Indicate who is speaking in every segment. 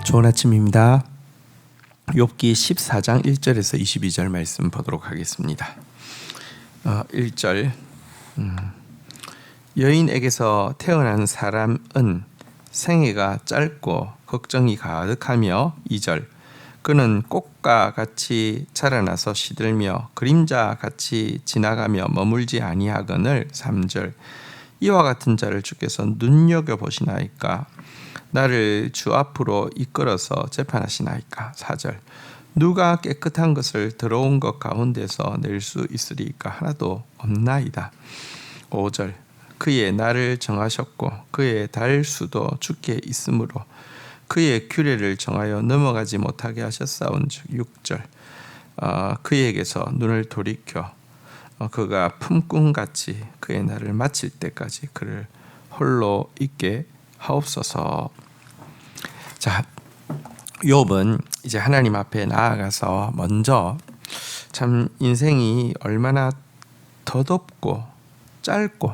Speaker 1: 좋은 아침입니다. 욥기 14장 1절에서 22절 말씀 보도록 하겠습니다. 1절 여인에게서 태어난 사람은 생애가 짧고 걱정이 가득하며 2절 그는 꽃과 같이 자라나서 시들며 그림자 같이 지나가며 머물지 아니하거늘 3절 이와 같은 자를 주께서 눈여겨보시나이까 나를 주 앞으로 이끌어서 재판하시나이까 4절 누가 깨끗한 것을 더러운 것 가운데서 낼 수 있으리까 하나도 없나이다 5절 그의 날을 정하셨고 그의 달 수도 주께 있으므로 그의 규례를 정하여 넘어가지 못하게 하셨사온즉 6절 그에게서 눈을 돌이켜 그가 품꾼같이 그의 날을 마칠 때까지 그를 홀로 있게 하옵소서. 자, 욥은 이제 하나님 앞에 나아가서 먼저 참 인생이 얼마나 더덥고 짧고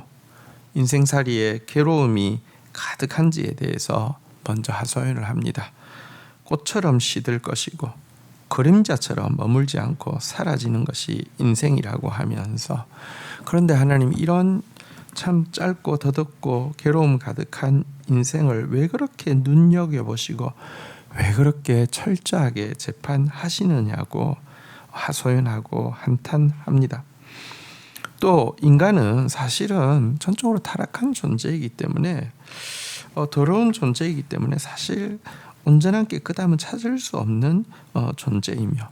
Speaker 1: 인생살이에 괴로움이 가득한지에 대해서 먼저 하소연을 합니다. 꽃처럼 시들 것이고 그림자처럼 머물지 않고 사라지는 것이 인생이라고 하면서 그런데 하나님 이런 참 짧고 더덥고 괴로움 가득한 인생을 왜 그렇게 눈여겨보시고 왜 그렇게 철저하게 재판하시느냐고 하소연하고 한탄합니다. 또 인간은 사실은 전적으로 타락한 존재이기 때문에 더러운 존재이기 때문에 사실 온전한 깨끗함은 찾을 수 없는 존재이며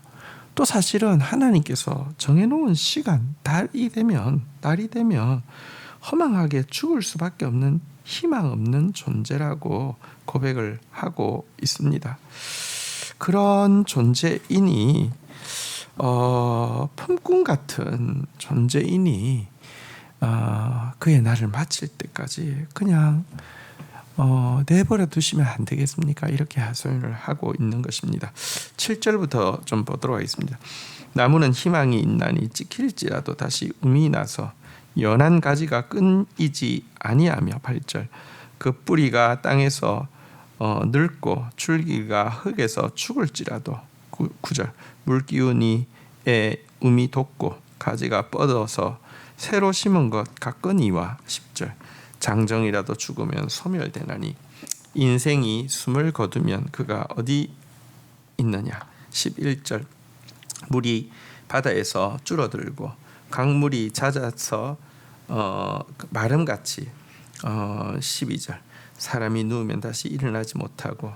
Speaker 1: 또 사실은 하나님께서 정해놓은 시간 날이 되면 허망하게 죽을 수밖에 없는 희망 없는 존재라고 고백을 하고 있습니다. 그런 존재이니 품꾼 같은 존재이니 그의 날을 마칠 때까지 그냥 내버려 두시면 안 되겠습니까? 이렇게 하소연을 하고 있는 것입니다. 7절부터 좀 보도록 하겠습니다. 나무는 희망이 있나니 찍힐지라도 다시 움이 나서 연한 가지가 끊이지 아니하며 8절 그 뿌리가 땅에서 늙고 줄기가 흙에서 죽을지라도 9절 물기운이에 움이 돋고 가지가 뻗어서 새로 심은 것 같거니와 10절 장정이라도 죽으면 소멸되나니 인생이 숨을 거두면 그가 어디 있느냐 11절 물이 바다에서 줄어들고 강물이 잦아서 마름같이 12절 사람이 누우면 다시 일어나지 못하고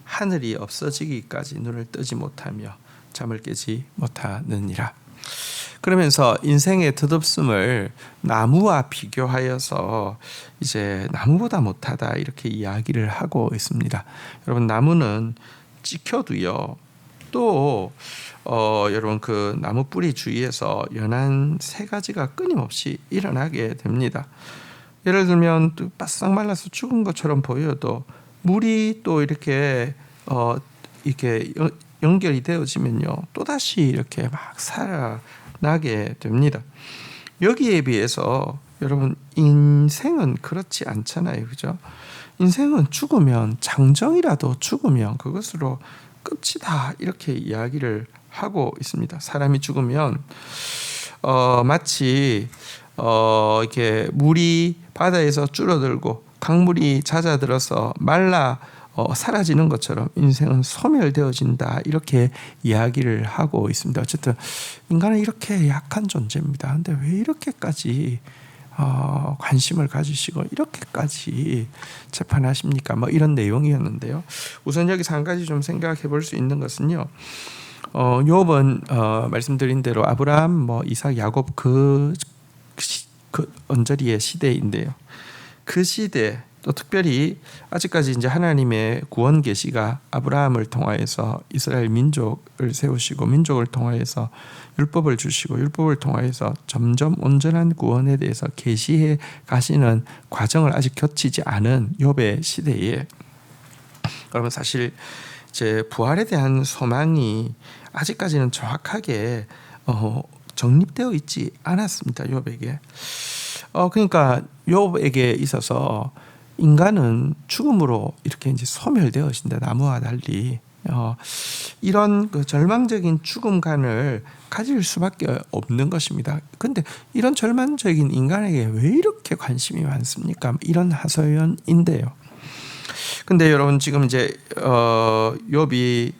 Speaker 1: 하늘이 없어지기까지 눈을 뜨지 못하며 잠을 깨지 못하느니라. 그러면서 인생의 덧없음을 나무와 비교하여서 이제 나무보다 못하다 이렇게 이야기를 하고 있습니다. 여러분 나무는 찍혀도요. 또 여러분 그 나무 뿌리 주위에서 연한 세 가지가 끊임없이 일어나게 됩니다. 예를 들면 또 바싹 말라서 죽은 것처럼 보여도 물이 또 이렇게 연결이 되어지면요 또 다시 이렇게 막 살아나게 됩니다. 여기에 비해서 여러분 인생은 그렇지 않잖아요, 그죠? 인생은 죽으면 장정이라도 죽으면 그것으로 끝이다 이렇게 이야기를 하고 있습니다. 사람이 죽으면 마치 이렇게 물이 바다에서 줄어들고 강물이 잦아들어서 말라 사라지는 것처럼 인생은 소멸되어진다 이렇게 이야기를 하고 있습니다. 어쨌든 인간은 이렇게 약한 존재입니다. 그런데 왜 이렇게까지 관심을 가지시고 이렇게까지 재판하십니까? 뭐 이런 내용이었는데요. 우선 여기서 한 가지 좀 생각해 볼 수 있는 것은요. 욥은 말씀드린 대로 아브라함, 이삭, 야곱 그 언저리의 시대인데요. 그 시대 또 특별히 아직까지 이제 하나님의 구원 계시가 아브라함을 통하여서 이스라엘 민족을 세우시고 민족을 통하여서 율법을 주시고 율법을 통하여서 점점 온전한 구원에 대해서 계시해 가시는 과정을 아직 거치지 않은 욥의 시대에 여러분 사실 제 부활에 대한 소망이 아직까지는 정확하게 정립되어 있지 않았습니다. 욥에게. 그러니까 욥에게 있어서 인간은 죽음으로 이렇게 이제 소멸되어진다. 나무와 달리 이런 그 절망적인 죽음관을 가질 수밖에 없는 것입니다. 그런데 이런 절망적인 인간에게 왜 이렇게 관심이 많습니까? 이런 하소연인데요. 근데 여러분 지금 이제 욥이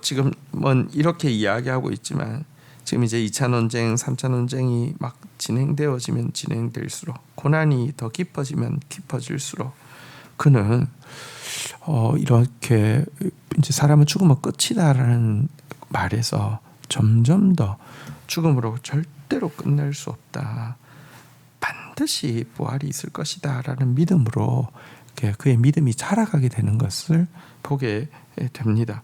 Speaker 1: 지금은 이렇게 이야기하고 있지만 지금 이제 2차 논쟁, 3차 논쟁이 막 진행되어지면 진행될수록 고난이 더 깊어지면 깊어질수록 그는 이렇게 이제 사람은 죽으면 끝이다라는 말에서 점점 더 죽음으로 절대로 끝낼 수 없다. 반드시 부활이 있을 것이다라는 믿음으로 그의 믿음이 자라가게 되는 것을 보게 됩니다.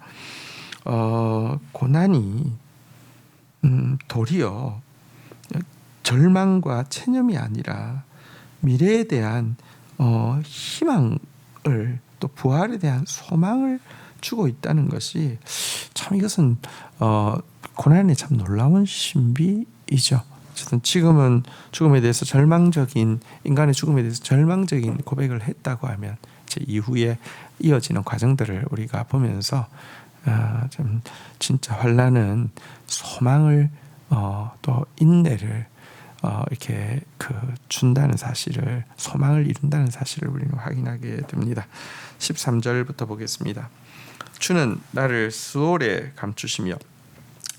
Speaker 1: 고난이 도리어 절망과 체념이 아니라 미래에 대한 희망을 또 부활에 대한 소망을 주고 있다는 것이 참 이것은 고난의 참 놀라운 신비이죠. 어쨌든 지금은 죽음에 대해서 인간의 죽음에 대해서 절망적인 고백을 했다고 하면 이제 이후에 이어지는 과정들을 우리가 보면서 좀 진짜 환난은 소망을 또 인내를 이렇게 준다는 사실을, 소망을 이룬다는 사실을 우리는 확인하게 됩니다. 13절부터 보겠습니다. 주는 나를 스올에 감추시며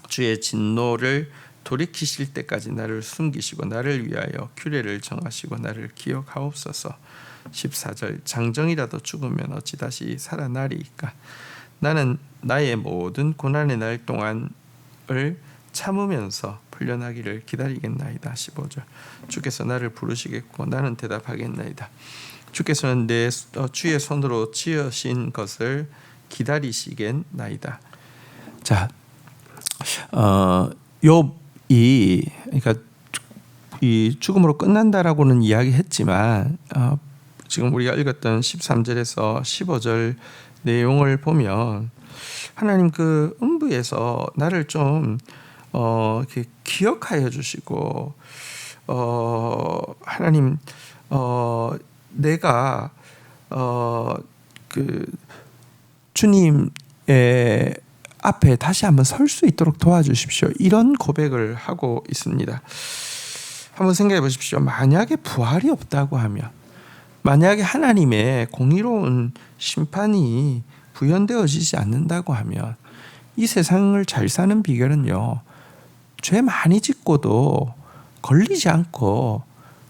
Speaker 1: 주의 진노를 돌이키실 때까지 나를 숨기시고 나를 위하여 규례를 정하시고 나를 기억하옵소서. 14절 장정이라도 죽으면 어찌 다시 살아나리이까. 나는 나의 모든 고난의 날 동안을 참으면서 풀려나기를 기다리겠나이다. 15절 주께서 나를 부르시겠고 나는 대답하겠나이다. 주께서는 내 주의 손으로 지으신 것을 기다리시겠나이다. 자, 욥이 그러니까 이 죽음으로 끝난다라고는 이야기했지만 지금 우리가 읽었던 13절에서 15절 내용을 보면 하나님 그 음부에서 나를 좀 이렇게 기억하여 주시고 하나님 내가 그 주님의 앞에 다시 한번 설 수 있도록 도와주십시오. 이런 고백을 하고 있습니다. 한번 생각해 보십시오. 만약에 부활이 없다고 하면, 만약에 하나님의 공의로운 심판이 구현되어지지 않는다고 하면 이 세상을 잘 사는 비결은요, 죄 많이 짓고도 걸리지 않고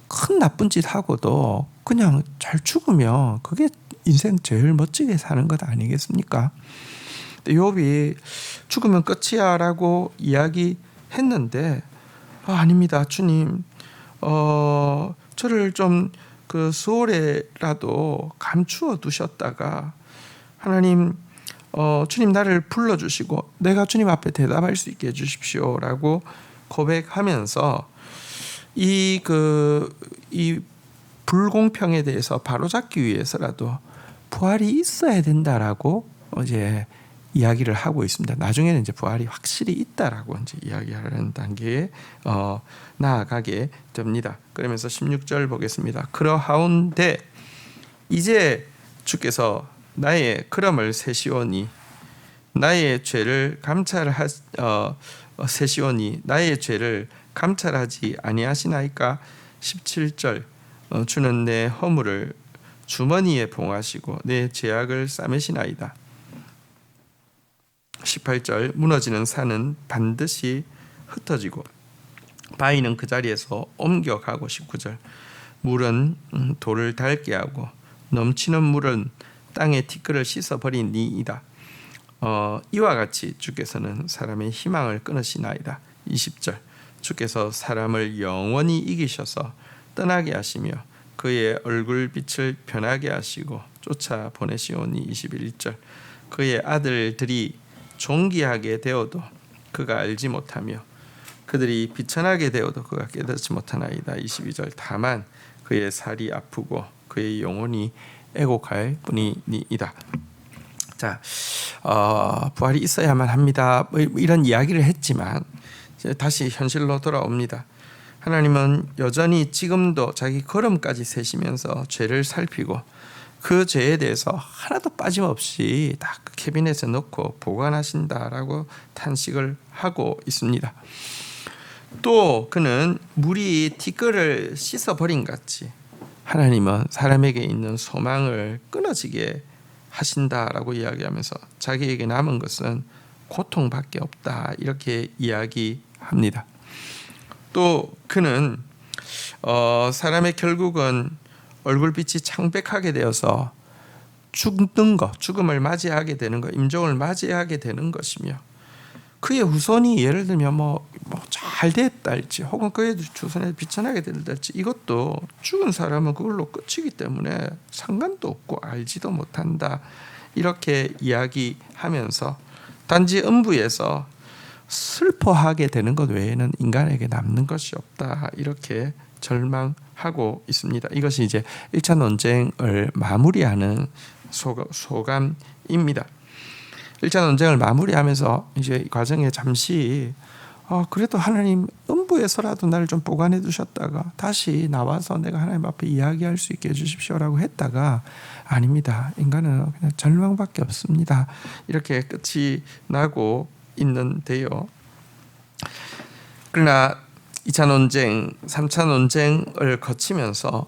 Speaker 1: 큰 나쁜 짓 하고도 그냥 잘 죽으면 그게 인생 제일 멋지게 사는 것 아니겠습니까? 욥이 죽으면 끝이야 라고 이야기했는데 아닙니다. 주님 저를 좀 그 수월에라도 감추어 두셨다가 하나님 주님 나를 불러주시고 내가 주님 앞에 대답할 수 있게 해주십시오 라고 고백하면서 이 불공평에 대해서 바로잡기 위해서라도 부활이 있어야 된다라고 이제 이야기를 하고 있습니다. 나중에는 이제 부활이 확실히 있다라고 이제 이야기하는 단계에 나아가게 됩니다. 그러면서 16절 보겠습니다. 그러하온데 이제 주께서 나의 그럼을 세시오니 나의 죄를 세시오니 나의 죄를 감찰하지 아니하시나이까. 17절 주는 내 허물을 주머니에 봉하시고 내 죄악을 싸매시나이다. 18절 무너지는 산은 반드시 흩어지고 바위는 그 자리에서 옮겨가고. 19절 물은 돌을 닳게 하고 넘치는 물은 땅의 티끌을 씻어버리니이다. 이와 같이 주께서는 사람의 희망을 끊으시나이다. 20절 주께서 사람을 영원히 이기셔서 떠나게 하시며 그의 얼굴빛을 변하게 하시고 쫓아 보내시오니. 21절 그의 아들들이 존귀하게 되어도 그가 알지 못하며 그들이 비천하게 되어도 그가 깨닫지 못하나이다. 22절 다만 그의 살이 아프고 그의 영혼이 애곡할 뿐이니이다. 자, 부활이 있어야만 합니다. 이런 이야기를 했지만 다시 현실로 돌아옵니다. 하나님은 여전히 지금도 자기 걸음까지 세시면서 죄를 살피고 그 죄에 대해서 하나도 빠짐없이 다 캐비넷에 넣고 보관하신다라고 탄식을 하고 있습니다. 또 그는 물이 티끌을 씻어버린 같이 하나님은 사람에게 있는 소망을 끊어지게 하신다라고 이야기하면서 자기에게 남은 것은 고통밖에 없다 이렇게 이야기합니다. 또 그는 사람의 결국은 얼굴빛이 창백하게 되어서 죽음을 맞이하게 되는 것, 임종을 맞이하게 되는 것이며 그의 후손이 예를 들면 잘 됐달지 혹은 그의 후손에 비천하게 될지 이것도 죽은 사람은 그걸로 끝이기 때문에 상관도 없고 알지도 못한다 이렇게 이야기하면서 단지 음부에서 슬퍼하게 되는 것 외에는 인간에게 남는 것이 없다 이렇게 절망하고 있습니다. 이것이 이제 1차 논쟁을 마무리하는 소감입니다. 1차 논쟁을 마무리하면서 이제 이 과정에 잠시 그래도 하나님 음부에서라도 나를 좀 보관해 두셨다가 다시 나와서 내가 하나님 앞에 이야기할 수 있게 해주십시오라고 했다가 아닙니다. 인간은 그냥 절망밖에 없습니다. 이렇게 끝이 나고 있는데요. 그러나 2차 논쟁, 3차 논쟁을 거치면서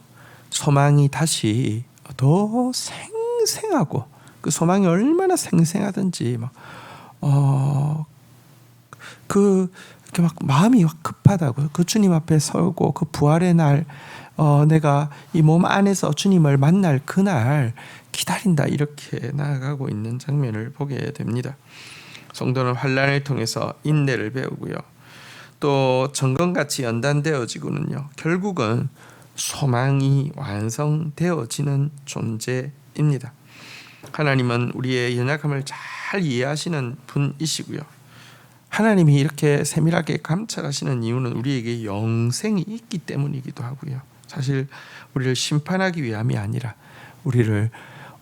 Speaker 1: 소망이 다시 더 생생하고 그 소망이 얼마나 생생하든지 이렇게 막 마음이 급하다고요. 그 주님 앞에 서고 그 부활의 날 내가 이 몸 안에서 주님을 만날 그날 기다린다 이렇게 나아가고 있는 장면을 보게 됩니다. 성도는 환난을 통해서 인내를 배우고요. 또 정금같이 연단되어지고는요. 결국은 소망이 완성되어지는 존재입니다. 하나님은 우리의 연약함을 잘 이해하시는 분이시고요. 하나님이 이렇게 세밀하게 감찰하시는 이유는 우리에게 영생이 있기 때문이기도 하고요. 사실 우리를 심판하기 위함이 아니라 우리를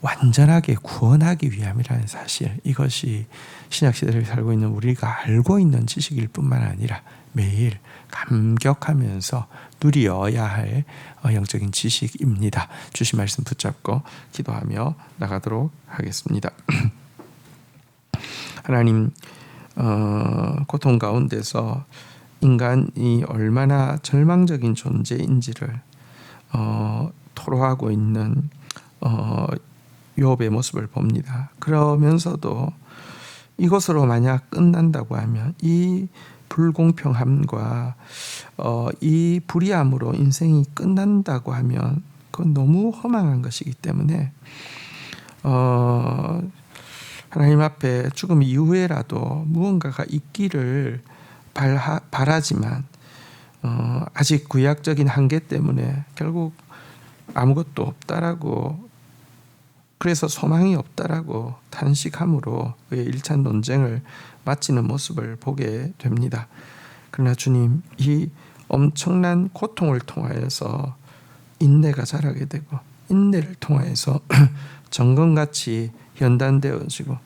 Speaker 1: 완전하게 구원하기 위함이라는 사실, 이것이 신약시대를 살고 있는 우리가 알고 있는 지식일 뿐만 아니라 매일 감격하면서 누려야 할 영적인 지식입니다. 주신 말씀 붙잡고 기도하며 나가도록 하겠습니다. 하나님, 고통 가운데서 인간이 얼마나 절망적인 존재인지를 토로하고 있는 욥의 모습을 봅니다. 그러면서도 이것으로 만약 끝난다고 하면 이 불공평함과 이 불의함으로 인생이 끝난다고 하면 그건 너무 허망한 것이기 때문에 하나님 앞에 죽음 이후에라도 무언가가 있기를 바라지만 아직 구약적인 한계 때문에 결국 아무것도 없다라고, 그래서 소망이 없다라고 탄식함으로 그의 1차 논쟁을 마치는 모습을 보게 됩니다. 그러나 주님, 이 엄청난 고통을 통하여서 인내가 자라게 되고 인내를 통하여서 정금같이 연단되어지고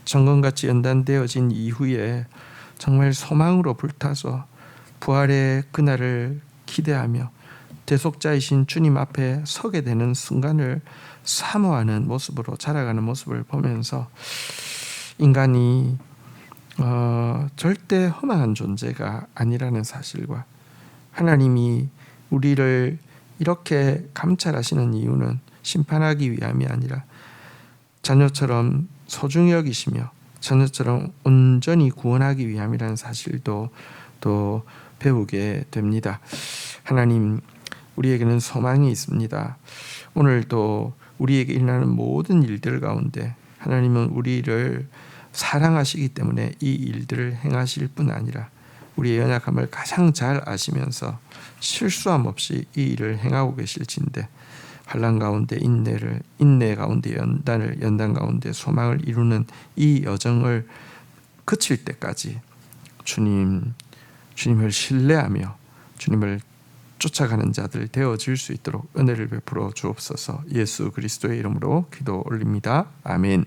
Speaker 1: 정금같이 연단되어진 이후에 정말 소망으로 불타서 부활의 그날을 기대하며 대속자이신 주님 앞에 서게 되는 순간을 사모하는 모습으로 자라가는 모습을 보면서 인간이 절대 허망한 존재가 아니라는 사실과 하나님이 우리를 이렇게 감찰하시는 이유는 심판하기 위함이 아니라 자녀처럼 소중히 여기시며 자녀처럼 온전히 구원하기 위함이라는 사실도 또 배우게 됩니다. 하나님, 우리에게는 소망이 있습니다. 오늘도 우리에게 일어나는 모든 일들 가운데 하나님은 우리를 사랑하시기 때문에 이 일들을 행하실 뿐 아니라 우리의 연약함을 가장 잘 아시면서 실수함 없이 이 일을 행하고 계실진데 환난 가운데 인내 가운데 연단 가운데 소망을 이루는 이 여정을 그칠 때까지 주님을 신뢰하며 주님을 쫓아가는 자들 되어질 수 있도록 은혜를 베풀어 주옵소서. 예수 그리스도의 이름으로 기도 올립니다. 아멘.